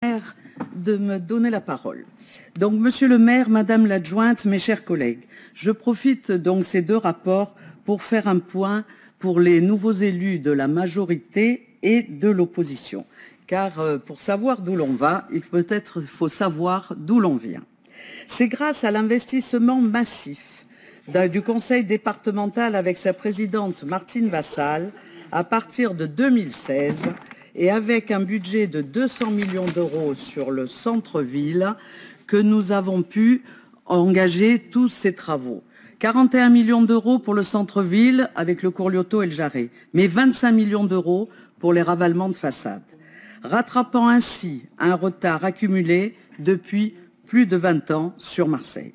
De me donner la parole. Donc, Monsieur le maire, Madame l'adjointe, mes chers collègues, je profite donc ces deux rapports pour faire un point pour les nouveaux élus de la majorité et de l'opposition. Car pour savoir d'où l'on va, il faut savoir d'où l'on vient. C'est grâce à l'investissement massif du conseil départemental avec sa présidente Martine Vassal, à partir de 2016, et avec un budget de 200 millions d'euros sur le centre-ville, que nous avons pu engager tous ces travaux. 41 millions d'euros pour le centre-ville avec le cours Lyoto et le Jarret, mais 25 millions d'euros pour les ravalements de façade, rattrapant ainsi un retard accumulé depuis plus de 20 ans sur Marseille.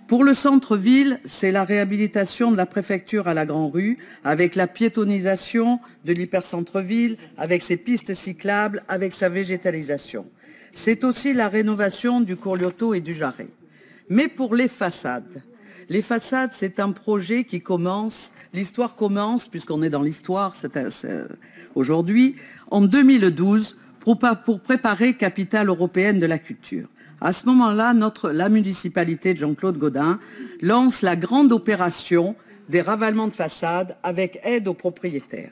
Pour le centre-ville, c'est la réhabilitation de la préfecture à la Grand-Rue, avec la piétonisation de l'hypercentre-ville, avec ses pistes cyclables, avec sa végétalisation. C'est aussi la rénovation du cours Lyoto et du Jarret. Mais pour les façades, c'est un projet qui commence, l'histoire commence, puisqu'on est dans l'histoire aujourd'hui, en 2012, pour préparer Capitale européenne de la culture. À ce moment-là, la municipalité de Jean-Claude Gaudin lance la grande opération des ravalements de façade avec aide aux propriétaires.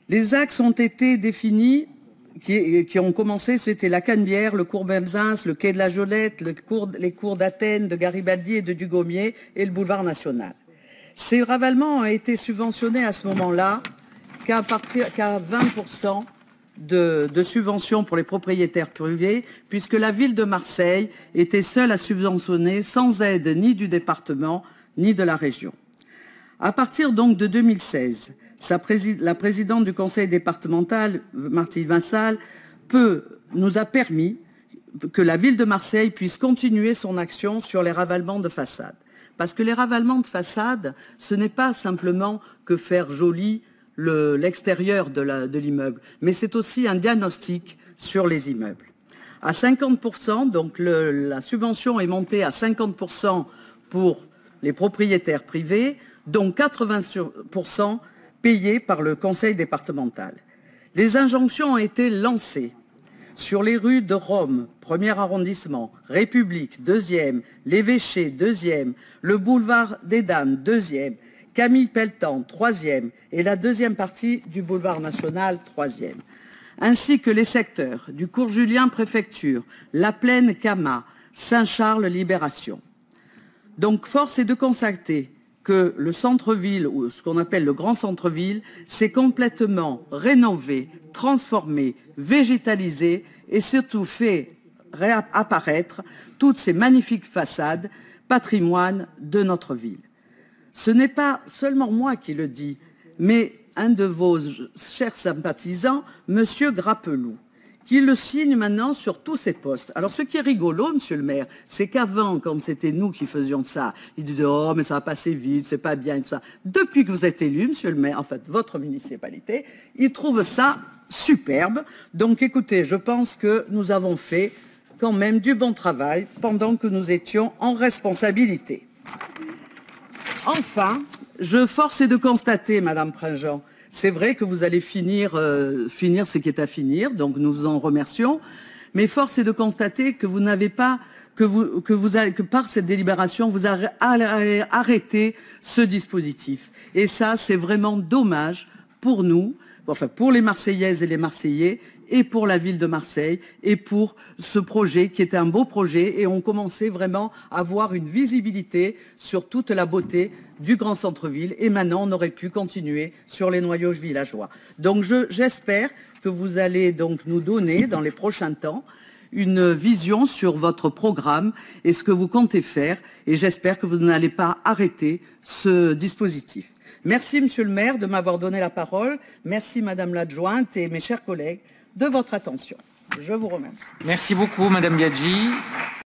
Les axes ont été définis, qui ont commencé, c'était la Canebière, le cours Belzins, le quai de la Jolette, les cours d'Athènes, de Garibaldi et de Dugommier et le boulevard National. Ces ravalements ont été subventionnés à ce moment-là qu'à 20% de subventions pour les propriétaires privés, puisque la ville de Marseille était seule à subventionner sans aide ni du département ni de la région. À partir donc de 2016, la présidente du conseil départemental, Martine Vassal, nous a permis que la ville de Marseille puisse continuer son action sur les ravalements de façade. Parce que les ravalements de façade, ce n'est pas simplement que faire joli l'extérieur de l'immeuble, mais c'est aussi un diagnostic sur les immeubles. À 50%, donc la subvention est montée à 50% pour les propriétaires privés, dont 80% payés par le conseil départemental. Les injonctions ont été lancées sur les rues de Rome, 1er arrondissement, République, 2e, l'Évêché, 2e, le boulevard des Dames, 2e, Camille Pelletan, 3e, et la deuxième partie du boulevard National, 3e, ainsi que les secteurs du cours Julien Préfecture, La Plaine Cama, Saint-Charles Libération. Donc force est de constater que le centre-ville, ou ce qu'on appelle le grand centre-ville, s'est complètement rénové, transformé, végétalisé et surtout fait réapparaître toutes ces magnifiques façades, patrimoine de notre ville. Ce n'est pas seulement moi qui le dis, mais un de vos chers sympathisants, M. Grappelou, qui le signe maintenant sur tous ses postes. Alors ce qui est rigolo, Monsieur le maire, c'est qu'avant, quand c'était nous qui faisions ça, il disait « Oh, mais ça va passer vite, c'est pas bien » et tout ça. Depuis que vous êtes élu, Monsieur le maire, en fait, votre municipalité, il trouve ça superbe. Donc écoutez, je pense que nous avons fait quand même du bon travail pendant que nous étions en responsabilité. Enfin, force est de constater, Madame Prinjean, c'est vrai que vous allez finir ce qui est à finir, donc nous vous en remercions, mais force est de constater que vous n'avez pas, que par cette délibération, vous avez arrêté ce dispositif. Et ça, c'est vraiment dommage pour nous, enfin pour les Marseillaises et les Marseillais, et pour la ville de Marseille, et pour ce projet qui était un beau projet, et on commençait vraiment à avoir une visibilité sur toute la beauté du grand centre-ville, et maintenant on aurait pu continuer sur les noyaux villageois. Donc j'espère que vous allez donc nous donner dans les prochains temps une vision sur votre programme et ce que vous comptez faire, et j'espère que vous n'allez pas arrêter ce dispositif. Merci Monsieur le maire de m'avoir donné la parole, merci Madame l'adjointe et mes chers collègues de votre attention. Je vous remercie. Merci beaucoup, Madame Biaggi.